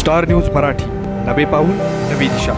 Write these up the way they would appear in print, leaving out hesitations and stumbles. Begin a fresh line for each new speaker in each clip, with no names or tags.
Star news Marathi, नवे पाऊल नवी दिशा.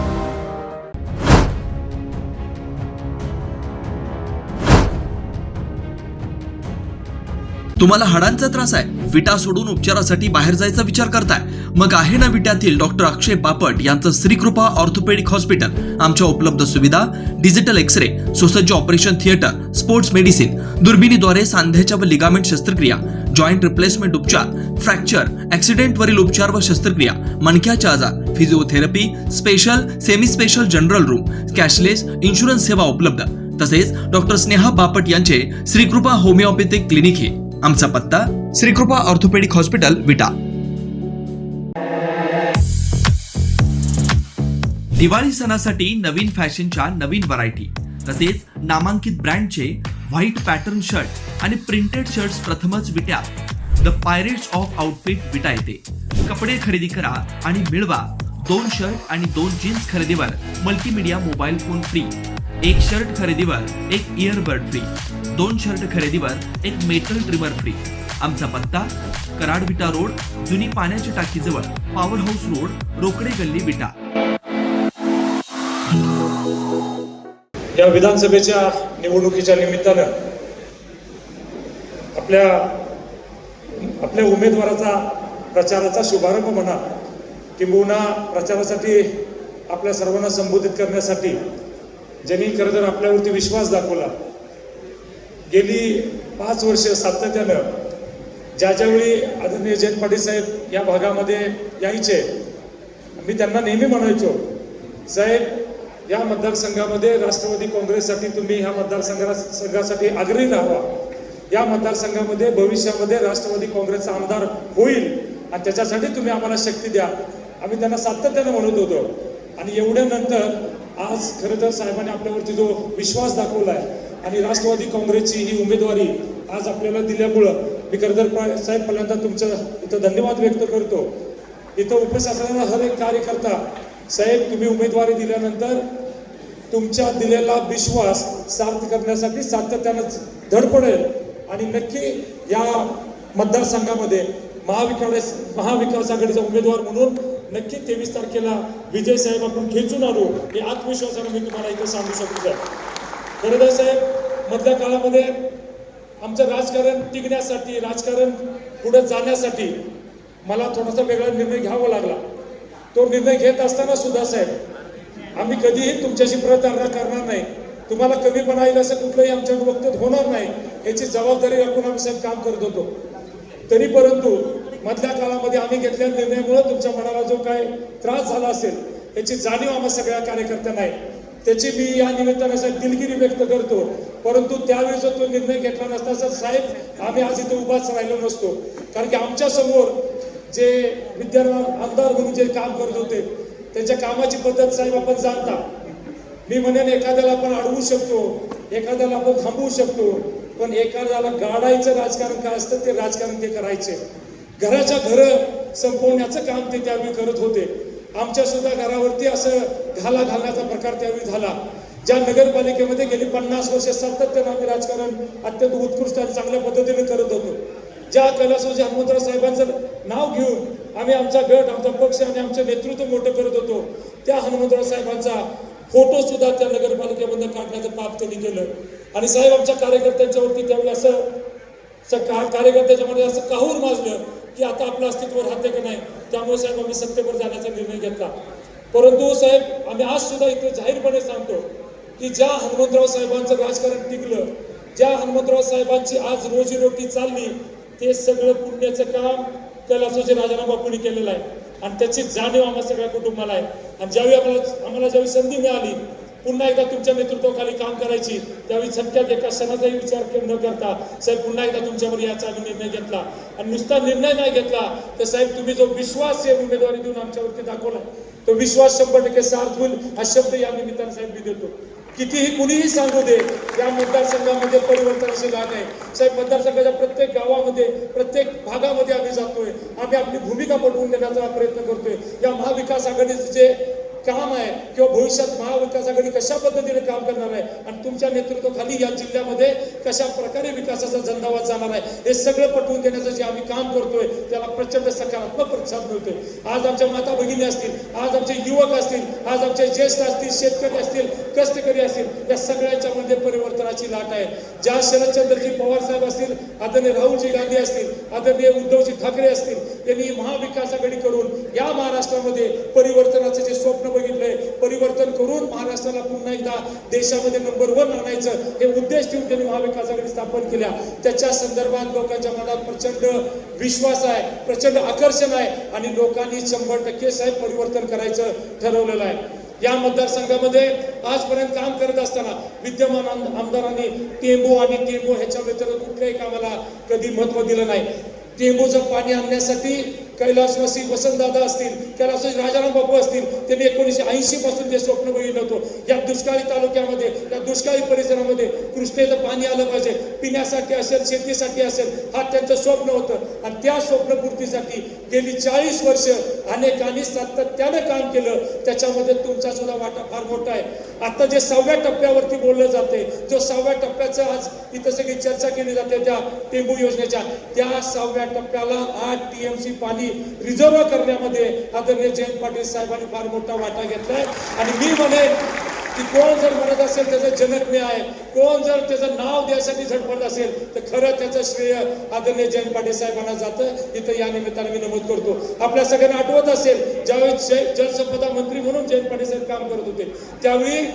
तुम्हाला हाडांचा त्रास आहे, विटा सोडून उपचारासाठी बाहेर जायचा विचार करताय? मग आहे ना विट्यातील डॉक्टर अक्षय बापट यांचं श्रीकृपा ऑर्थोपेडिक हॉस्पिटल. आमच्या उपलब्ध सुविधा: डिजिटल एक्सरे, सुसज्ज ऑपरेशन थिएटर, स्पोर्ट्स मेडिसिन, दुर्बिणीद्वारे सांध्याच्या व लिगामेंट शस्त्रक्रिया, जॉईंट रिप्लेसमेंट उपचार, फ्रॅक्चर, ऍक्सिडेंट वरील उपचार व शस्त्रक्रिया, मणक्याचे आजार, physiotherapy, special, semi special general room, cashless insurance सेवा उपलब्ध. तसेच डॉक्टर स्नेहा बापट यांचे श्रीकृपा होमिओपॅथिक क्लिनिक हे. आमचा पत्ता: श्रीकृपा ऑर्थोपेडिक हॉस्पिटल, विटा. दिवाळी सणासाठी नवीन फॅशनच्या नवीन व्हरायटी तसेच नामांकित ब्रँडचे व्हाईट पॅटर्न शर्ट आणि प्रिंटेड शर्ट्स प्रथमच विट्यात. द पायरेट्स ऑफ आउटफिट विटा येथे. कपडे खरेदी करा आणि मिळवा 2 शर्ट आणि 2 जीन्स खरेदीवर multimedia mobile phone free. 1 shirt खरेदीवर 1 इयरबड फ्री. 2 शर्ट खरेदीवर 1 मेटल ट्रिमर फ्री. आमचा पत्ता: कराड विटा रोड, जुनी पाण्याच्या टाकीजवळ, पॉवर हाऊस रोड, रोकडे गल्ली, विटा.
या विधानसभेच्या निवडणुकीच्या निमित्तानं आपल्या उमेदवाराचा प्रचाराचा शुभारंभ म्हणा किंबहुना प्रचारासाठी आपल्या सर्वांना संबोधित करण्यासाठी ज्यांनी खरं तर आपल्यावरती विश्वास दाखवला, गेली 5 वर्ष सातत्यानं ज्यावेळी आदरणीय जयंत पाटील साहेब या भागामध्ये यायचे, मी त्यांना नेहमी म्हणायचो, साहेब या मतदारसंघामध्ये राष्ट्रवादी काँग्रेससाठी तुम्ही ह्या मतदारसंघासाठी आग्रही राहावा. या मतदारसंघामध्ये भविष्यामध्ये राष्ट्रवादी काँग्रेसचा आमदार होईल आणि त्याच्यासाठी तुम्ही आम्हाला शक्ती द्या, आम्ही त्यांना सातत्यानं म्हणत होतो. आणि एवढ्यानंतर आज खरं तर साहेबांनी आपल्यावरती जो विश्वास दाखवला आहे आणि राष्ट्रवादी काँग्रेसची ही उमेदवारी आज आपल्याला दिल्यामुळं मी खरं तर साहेब पहिल्यांदा तुमचं इथं धन्यवाद व्यक्त करतो. इथं उपस्थित असलेला हर एक कार्यकर्ता, साहेब तुम्ही उमेदवारी दिल्यानंतर तुमच्या दिलेला विश्वास सार्थ करण्यासाठी सातत्यानं धडपडेल आणि नक्की या मतदारसंघामध्ये महाविकास आघाडीचा उमेदवार म्हणून नक्की 23 तारखेला विजय साहेब आपण खेचून आणू, हे आत्मविश्वासाने मी तुम्हाला इथे सांगू शकतो. खरं तर साहेब मधल्या काळामध्ये आमचं राजकारण टिकण्यासाठी, राजकारण पुढे जाण्यासाठी मला थोडासा वेगळा निर्णय घ्यावा लागला. तो निर्णय घेत असताना सुद्धा साहेब आम्ही कधीही तुमच्याशी प्रतारणा करणार नाही, तुम्हाला कमीपणा येईल असं कुठलंही आमच्या वक्तव्यात होणार नाही, याची जबाबदारी राखून आम्ही साहेब काम करत होतो. तरी परंतु मधल्या काळामध्ये आम्ही घेतलेल्या निर्णयामुळे तुमच्या मनाला जो काय त्रास झाला असेल याची जाणीव आम्हा सगळ्या कार्यकर्त्यांना आहे, त्याची मी या निमित्तानं साहेब दिलगिरी व्यक्त करतो. परंतु त्यावेळी जो तो निर्णय घेतला नसता तर साहेब आम्ही आज इथे उभाच राहिलो नसतो. कारण की आमच्या समोर जे विद्यमान आमदार म्हणून जे काम करत होते त्यांच्या कामाची पद्धत साहेब आपण जाणता. मी म्हणेन एखाद्याला आपण अडवू शकतो, एखाद्याला आपण थांबवू शकतो, पण एखाद्याला गाडायचं राजकारण काय असतं ते राजकारण ते करायचे. घराच्या घरं संपवण्याचं काम ते त्यावेळी करत होते. आमच्या सुद्धा घरावरती असं घालण्याचा प्रकार त्यावेळी झाला. ज्या नगरपालिकेमध्ये गेली 50 वर्ष सातत्यानं आम्ही राजकारण अत्यंत उत्कृष्ट आणि चांगल्या पद्धतीने करत होतो. ज्या कैलासवासी हनुमंतराव साहेबांचं नाव घेऊन आम्ही आमचा गट, आमचा पक्ष आणि आमचं नेतृत्व मोठं करत होतो, त्या हनुमंतराव साहेबांचा फोटो सुद्धा त्या नगरपालिकेमधून काढण्याचं पाप त्यांनी केलं. आणि साहेब आमच्या कार्यकर्त्यांच्यावरती त्यावेळी असं कार्यकर्त्याच्या मध्ये असं काहूर माजलं की आता आपलं अस्तित्व राहते का नाही. त्यामुळे साहेब आम्ही सत्तेवर जाण्याचा निर्णय घेतला. परंतु साहेब आम्ही आज सुद्धा इथे जाहीरपणे सांगतो की ज्या हनुमंतराव साहेबांचं राजकारण टिकलं, ज्या हनुमंतराव साहेबांची आज रोजीरोटी चालली, ते सगळं पुण्याचं काम कैलासवासी राजाराम बापूंनी केलेलं आहे आणि त्याची जाणीव आम्हा सगळ्या कुटुंबाला आहे. आणि ज्यावेळी आम्हाला ज्यावेळी संधी मिळाली पुन्हा एकदा तुमच्या नेतृत्वाखाली काम करायची, त्यावेळी झटक्यात एका क्षणाचाही विचार न करता साहेब पुन्हा एकदा तुमच्यावर याचा आम्ही निर्णय घेतला. आणि नुसता निर्णय नाही घेतला तर साहेब तुम्ही जो विश्वास या उमेदवारी देऊन आमच्यावरती दाखवला तो विश्वास 100% सार्थ होईल हा शब्द या निमित्ताने साहेब मी देतो. कितीही कुणीही सांगू दे, या मतदारसंघामध्ये परिवर्तन असे झालं आहे साहेब. मतदारसंघाच्या प्रत्येक गावामध्ये, प्रत्येक भागामध्ये आम्ही जातोय, आम्ही आपली भूमिका पटवून देण्याचा प्रयत्न करतोय. या महाविकास आघाडीचे जे काम आहे किंवा भविष्यात महाविकास आघाडी कशा पद्धतीने काम करणार आहे आणि तुमच्या नेतृत्वाखाली या जिल्ह्यामध्ये कशा प्रकारे विकासाचा झंझावात जाणार आहे हे सगळं पटवून देण्याचं जे आम्ही काम करतोय त्याला प्रचंड सकारात्मक प्रतिसाद मिळतोय. आज आमच्या माता भगिनी असतील, आज आमचे युवक असतील, आज आमचे ज्येष्ठ असतील, शेतकरी असतील, कष्टकरी असतील, या सगळ्यांच्या मध्ये परिवर्तनाची लाट आहे. ज्या शरदचंद्रजी पवार साहेब असतील, आदरणीय राहुलजी गांधी असतील, आदरणीय उद्धवजी ठाकरे असतील, यांनी महाविकास आघाडी करून या महाराष्ट्रामध्ये परिवर्तनाचे जे स्वप्न बघितलंय, परिवर्तन करून महाराष्ट्राला पुन्हा एकदा देशामध्ये नंबर 1 आणायचं हे उद्देश ठेवून त्यांनी महाविकास आघाडी स्थापन केल्या. त्याच्या संदर्भात लोकांच्या मनात प्रचंड विश्वास आहे, प्रचंड आकर्षण आहे आणि लोकांनी 100% साहेब परिवर्तन करायचं ठरवलेलं आहे. या मतदारसंघामध्ये आजपर्यंत काम करत असताना विद्यमान आमदारांनी टेंबू आणि टेंबू ह्याच्या व्यतिरिक्त कुठल्याही कामाला कधी महत्व दिलं नाही. टेंबूचं पाणी आणण्यासाठी कैलासवासी वसंतदादा असतील, कैलासवासी राजाराम बापू असतील, त्यांनी 1980 पासून ते स्वप्न बघितलं होतं. या दुष्काळी तालुक्यामध्ये, या दुष्काळी परिसरामध्ये कृष्णेचं पाणी आलं पाहिजे, पिण्यासाठी असेल, शेतीसाठी असेल, हा त्यांचं स्वप्न होतं आणि त्या स्वप्नपूर्तीसाठी गेली 40 वर्ष अनेकांनी सातत्यानं काम केलं. त्याच्यामध्ये तुमचा सुद्धा वाटा फार मोठा आहे. आता जे 6व्या टप्प्यावरती बोललं जाते, जो 6व्या टप्प्याचं आज इथं सगळी चर्चा केली जाते त्या टेंबू योजनेच्या, त्या 6व्या टप्प्याला 8 TMC पाणी रिझर्व करण्यामध्ये आदरणीय जयंत पाटील साहेबांनी फार मोठा वाटा घेतलाय. आणि मी म्हणेन की कोण जर म्हणत असेल त्याचं जनज्ञ आहे, कोण जर त्याचं नाव द्यायसाठी झटपट असेल तर खरं त्याचं श्रेय आदरणीय जयंत पाटील साहेबांना जातं. इथं या निमित्ताने मी नमूद करतो. आपल्या सगळ्यांना आठवत असेल ज्यावेळी जलसंपदा मंत्री म्हणून जयंत पाटील साहेब काम करत होते, त्यावेळी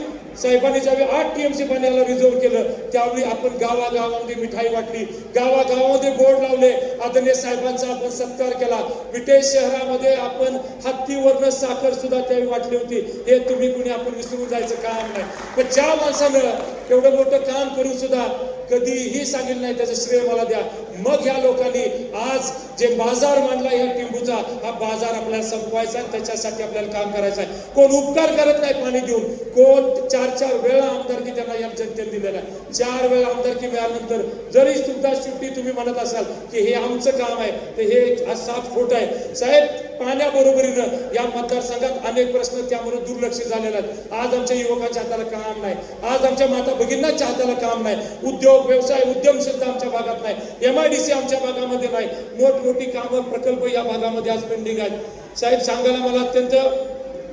साहेबांनी ज्यावेळी 8 TMC पाण्याला रिझर्व केलं, त्यावेळी आपण गावागावामध्ये मिठाई वाटली, गावागावामध्ये बोर्ड लावले, आदरणीय साहेबांचा आपण सत्कार केला. विटेश शहरामध्ये आपण हत्तीवरनं साखर सुद्धा त्यावेळी वाटली होती. हे तुम्ही कुणी आपण विसरून जायचं काम नाही. पण ज्या माणसानं एवढं मोठं काम करून सुद्धा कधीही सांगितलं नाही त्याचं श्रेय मला द्या. मग या लोकांनी आज जे बाजार मांडला या टेंबूचा, हा बाजार आपल्याला संपवायचा आणि त्याच्यासाठी आपल्याला काम करायचं आहे. कोण उपकार करत नाही पाणी देऊन, कोण 4 वेळा आमदारकी त्यांना या जनतेने दिलेला आहे. 4 वेळा आमदारकी मिळाल्यानंतर जरी सुद्धा शेवटी तुम्ही म्हणत असाल की हे आमचं काम आहे, तर हे साफ खोट आहे. साहेब, पाण्याबरोबरीनं या मतदारसंघात अनेक प्रश्न त्यामुळे दुर्लक्ष झालेले आहेत. आज आमच्या युवकांच्या हाताला काम नाही, आज आमच्या माता भगिनींच्या हाताला काम नाही, उद्योग व्यवसाय उद्यम सुद्धा आमच्या भागात नाही, MIDC आमच्या भागामध्ये नाही, मोठमोठी कामं प्रकल्प या भागामध्ये आज पेंडिंग आहेत. साहेब, सांगायला मला अत्यंत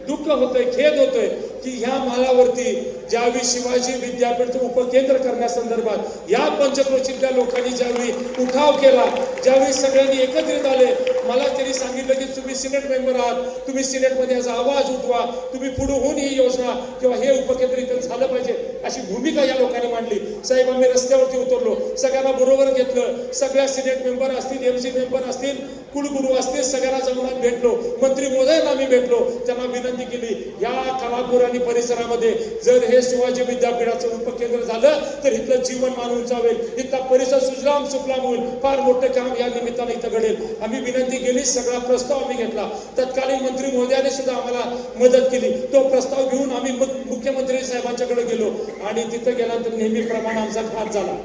दुःख होतंय, खेद होतोय की ह्या मालावरती ज्यावेळी शिवाजी विद्यापीठ उपकेंद्र करण्यासंदर्भात या पंचक्रोशीतल्या लोकांनी ज्यावेळी उठाव केला, ज्यावेळी सगळ्यांनी एकत्रित आले, मला त्यांनी सांगितलं की तुम्ही सिनेट मेंबर आहात, तुम्ही सिनेटमध्ये याचा आवाज उठवा, तुम्ही पुढे होऊन ही योजना किंवा हे उपकेंद्र इथं झालं पाहिजे अशी भूमिका या लोकांनी मांडली. साहेब, आम्ही रस्त्यावरती उतरलो, सगळ्यांना बरोबर घेतलं, सगळ्या सिनेट मेंबर असतील, MC मेंबर असतील, कुलगुरू असतील, सगळ्यांना जाऊन भेटलो, मंत्री महोदयांना आम्ही भेटलो, त्यांना विनंती केली या कालापूर आणि परिसरामध्ये जर हे शिवाजी विद्यापीठाचं उपकेंद्र झालं तर इथलं जीवनमान उंचावेल, इथला परिसर सुजलाम सुफलाम होईल, फार मोठं काम या निमित्ताने इथं घडेल. आम्ही विनंती केली, सगळा प्रस्ताव आम्ही घेतला. तत्कालीन मंत्री महोदयाने सुद्धा आम्हाला मदत केली. तो प्रस्ताव घेऊन आम्ही मुख्यमंत्री साहेबांच्याकडे गेलो आणि तिथं गेल्यानंतर नेहमीप्रमाणे आमचा घात झाला.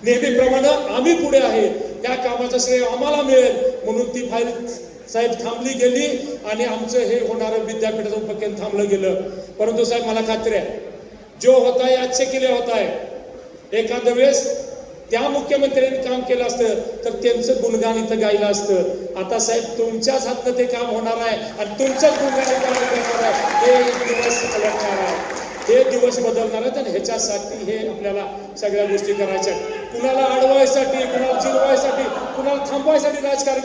नेहमीप्रमाणे आम्ही पुढे आहे, या कामाचं श्रेय आम्हाला मिळेल म्हणून ती फाईल साहेब थांबली गेली आणि आमचं हे होणारं विद्यापीठाचं उपकेंद्र थांबलं गेलं. परंतु साहेब, मला खात्री आहे जो होता है अच्छे के लिए होता है. एखाद्या वेळेस त्या मुख्यमंत्र्यांनी काम केलं असतं तर त्यांचं गुणगान इथं गायलं असतं. आता साहेब, तुमच्याच हातनं ते काम होणार आहे आणि तुमच्याच गुणगान करणार आहे. हे दिवस बदलणार आहे, हे दिवस बदलणार आहेत आणि ह्याच्यासाठी हे आपल्याला सगळ्या गोष्टी करायच्या. कुणाला अडवायसाठी, कुणाला जिरवायसाठी, कुणाला थांबवायसाठी राजकारण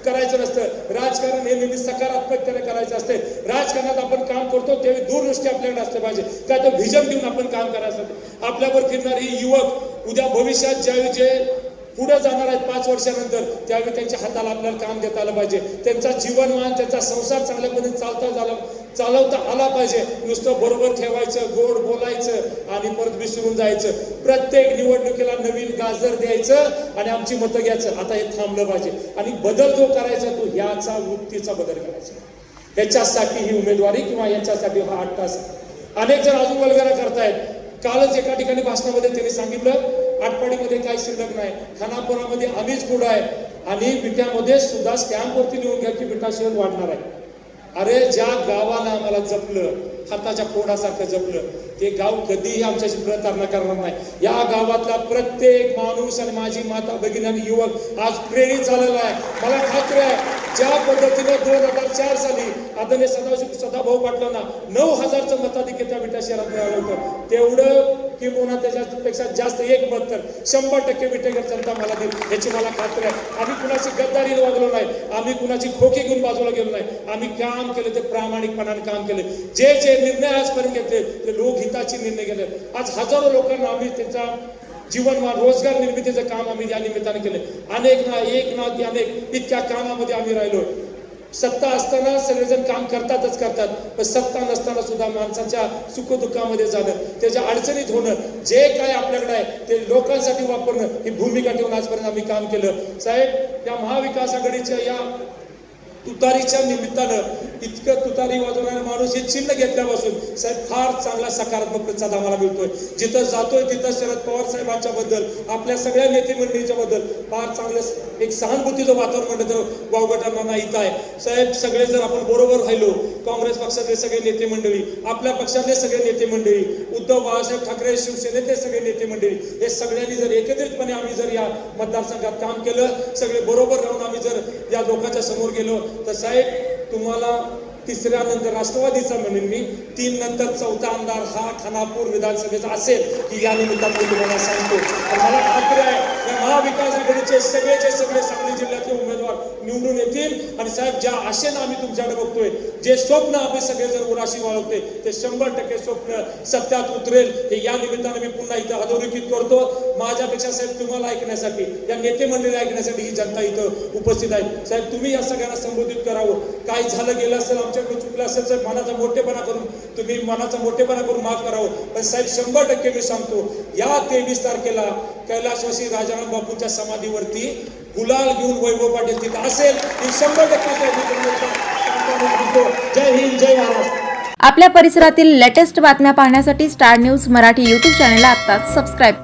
करायचं नसतं. राजकारण हे नेहमी सकारात्मकतेने करायचं असते. राजकारणात आपण काम करतो त्यावेळी दूरदृष्टी आपल्याकडे असते पाहिजे, काय तर व्हिजन देऊन आपण काम करायचं. आपल्यावर फिरणारे युवक उद्या भविष्यात ज्यावेळी जे पुढे जाणार आहेत 5 वर्षानंतर, त्यावेळी त्यांच्या हाताला आपल्याला काम देता आलं पाहिजे. त्यांचा जीवनमान, त्यांचा संसार चांगल्या पद्धतीने चालवता आला पाहिजे. नुसतं बरोबर ठेवायचं, गोड बोलायचं आणि परत विसरून जायचं. प्रत्येक निवडणुकीला नवीन गाजर द्यायचं आणि आमची मतं घ्यायचं. आता हे थांबलं पाहिजे आणि बदल जो करायचा तो ह्याचा वृत्तीचा बदल करायचा. ह्याच्यासाठी ही उमेदवारी किंवा याच्यासाठी हा 8 तास. अनेक जण अजून वल्गना करतायत. कालच एका ठिकाणी भाषणामध्ये त्यांनी सांगितलं आटपाडीमध्ये काही शिल्लक नाही, खानापुरामध्ये आम्हीच पुढं आहे आणि विट्यामध्ये सुद्धा स्टॅम्पवरती लिहून घ्या की विटा शहर वाढणार आहे. अरे ज्या गावानं आम्हाला जपलं, हाताच्या फोडासारखं जपलं, ते गाव कधीही आमच्याशी प्रतारणा करणार नाही. या गावातला प्रत्येक माणूस आणि माझी माता, भगिनी आणि युवक आज प्रेरित झालेला आहे. मला खात्री आहे, ज्या पद्धतीने 2004 साली आदरणीय सदाभाऊ पाटलांना 9,000चं मताधिक्य त्या विटा शहरात मिळालं होतं, तेवढं किंवा त्याच्यापेक्षा जास्त एक मत तर 100% विटेकर जनता मला देईल याची मला खात्री आहे. आम्ही कुणाची गद्दारीने वागलो नाही, आम्ही कुणाची खोकी घेऊन बाजूला गेलो नाही. आम्ही काम केले ते प्रामाणिकपणाने काम केले. जे जे निर्णय आजपर्यंत घेतले ते लोकहिताचे निर्णय घेतले. आज हजारो लोकांना आम्ही त्यांचा जीवनमान रोजगार निर्मितीचं काम आम्ही या निमित्ताने केले. अनेक ना अनेक इतक्या कामामध्ये आम्ही राहिलो. सत्ता असताना सगळेजण काम करतात, पण सत्ता नसताना सुद्धा माणसाच्या सुखदुःखामध्ये जाणं, त्याच्या अडचणीत होणं, जे काय आपल्याकडे आहे ते लोकांसाठी वापरणं ही भूमिका ठेवून आजपर्यंत आम्ही काम केलं. साहेब, या महाविकास आघाडीच्या या तुतारीच्या निमित्तानं इतकं तुतारी वाजवणारा माणूस हे चिन्ह घेतल्यापासून साहेब फार चांगला सकारात्मक प्रतिसाद आम्हाला मिळतोय. जिथं जातोय तिथं शरद पवार साहेबांच्या बद्दल, आपल्या सगळ्या नेते मंडळीच्या बद्दल फार चांगलं एक सहानुभूतीचं वातावरण म्हणलं तर वावगटांना इथं आहे. साहेब, सगळे जर आपण बरोबर राहिलो, काँग्रेस पक्षातले सगळे नेते मंडळी, आपल्या पक्षातले सगळे नेते मंडळी, उद्धव बाळासाहेब ठाकरे शिवसेनेचे सगळे नेते मंडळी, हे सगळ्यांनी जर एकत्रितपणे आम्ही जर या मतदारसंघात काम केलं, सगळे बरोबर राहून आम्ही जर या लोकांच्या समोर गेलो, तर साहेब तुम्हाला तिसऱ्या नंतर राष्ट्रवादीचा म्हणेन मी, 3 नंतर 4था आमदार हा खानापूर विधानसभेचा असेल की या निमित्ताने मी तुम्हाला सांगतो. मला खात्री आहे या महाविकास आघाडीचे सगळे सांगली जिल्ह्यातले उमेदवार निवडून येतील. आणि साहेब, ज्या आशेनं आम्ही तुमच्याकडे बघतोय, जे स्वप्न आम्ही सगळेजण उराशी बाळगतोय, ते 100% स्वप्न सत्यात उतरेल. हे या निमित्ताने मी पुन्हा इथं अधोरेखित करतो. माझ्यापेक्षा साहेब तुम्हाला ऐकण्यासाठी, या नेते मंडळी ऐकण्यासाठी ही जनता इथं उपस्थित आहे. साहेब, तुम्ही या सगळ्यांना संबोधित करावं. काय झालं गेलं असेल, आमच्याकडून चुकलं असेल तर मनाचा मोठेपणा करून माफ करावं. पण साहेब 100% मी सांगतो, या 23 तारखेला कैलासवासी राजाराम बापूंच्या समाधीवरती गुलाल घेऊन वैभव पाटील तिथं असेल ही 100% जय हिंद, जय महाराष्ट्र.
आपल्या परिसरातील लेटेस्ट बातम्या पाहण्यासाठी स्टार न्यूज मराठी यूट्यूब चॅनलला आत्ताच सबस्क्राईब करा.